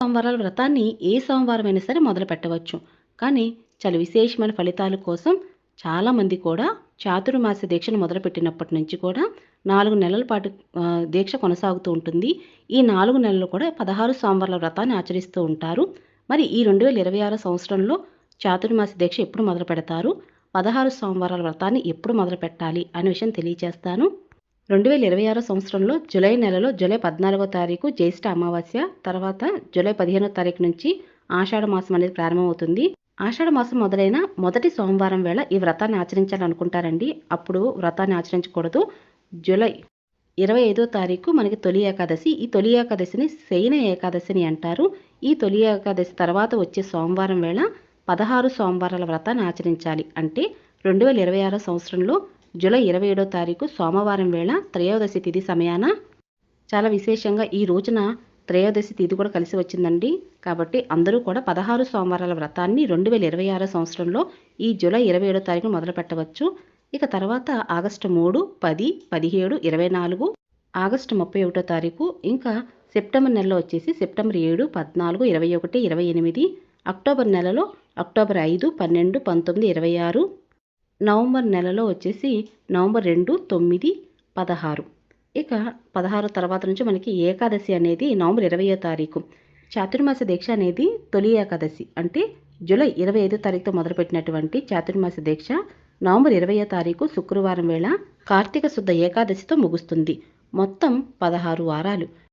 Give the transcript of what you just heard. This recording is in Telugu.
సోమవారాల వ్రతాన్ని ఏ సోమవారమైనా సరే మొదలుపెట్టవచ్చు. కానీ చాలా విశేషమైన ఫలితాల కోసం చాలామంది కూడా చాతుర్మాస దీక్షను మొదలుపెట్టినప్పటి నుంచి కూడా 4 నెలల పాటు దీక్ష కొనసాగుతూ ఉంటుంది. ఈ 4 నెలలు కూడా 16 సోమవారాల వ్రతాన్ని ఆచరిస్తూ ఉంటారు. మరి ఈ 2026 సంవత్సరంలో చాతుర్మాస దీక్ష ఎప్పుడు మొదలుపెడతారు? 16 సోమవారాల వ్రతాన్ని ఎప్పుడు మొదలుపెట్టాలి అనే విషయం తెలియచేస్తాను. 2026 సంవత్సరంలో జూలై నెలలో జూలై 14వ తారీఖు జ్యేష్ఠ అమావాస్య, తర్వాత జూలై 15వ తారీఖు నుంచి ఆషాఢ మాసం అనేది ప్రారంభమవుతుంది. ఆషాఢ మాసం మొదలైన మొదటి సోమవారం వేళ ఈ వ్రతాన్ని ఆచరించాలనుకుంటారండి. అప్పుడు వ్రతాన్ని ఆచరించకూడదు. జూలై 25వ తారీఖు మనకి తొలి ఏకాదశి. ఈ తొలి ఏకాదశిని శయన ఏకాదశిని అంటారు. ఈ తొలి ఏకాదశి తర్వాత వచ్చే సోమవారం వేళ 16 సోమవారాల వ్రతాన్ని ఆచరించాలి. అంటే 2026 సంవత్సరంలో జూలై 27వ తారీఖు సోమవారం వేళ త్రయోదశి తిథి సమయాన చాలా విశేషంగా ఈ రోజున త్రయోదశి తిథి కూడా కలిసి వచ్చిందండి. కాబట్టి అందరూ కూడా 16 సోమవారాల వ్రతాన్ని 2026 సంవత్సరంలో ఈ జూలై 27వ తారీఖున మొదలు పెట్టవచ్చు. ఇక తర్వాత ఆగస్టు 3, 10, 17, 24, ఆగస్టు 31వ తారీఖు, ఇంకా సెప్టెంబర్ నెలలో వచ్చేసి సెప్టెంబర్ 7, 14, 21, 28, అక్టోబర్ నెలలో అక్టోబర్ 5, 12, 19, 26, నవంబర్ నెలలో వచ్చేసి నవంబర్ 2, 9, 16. ఇక 16 తర్వాత నుంచి మనకి ఏకాదశి అనేది నవంబర్ 20వ తారీఖు. చాతుర్మాస దీక్ష అనేది తొలి ఏకాదశి అంటే జూలై 25వ తారీఖుతో మొదలుపెట్టినటువంటి చాతుర్మాస దీక్ష నవంబర్ 20వ తారీఖు శుక్రవారం వేళ కార్తీక శుద్ధ ఏకాదశితో ముగుస్తుంది. మొత్తం 16 వారాలు.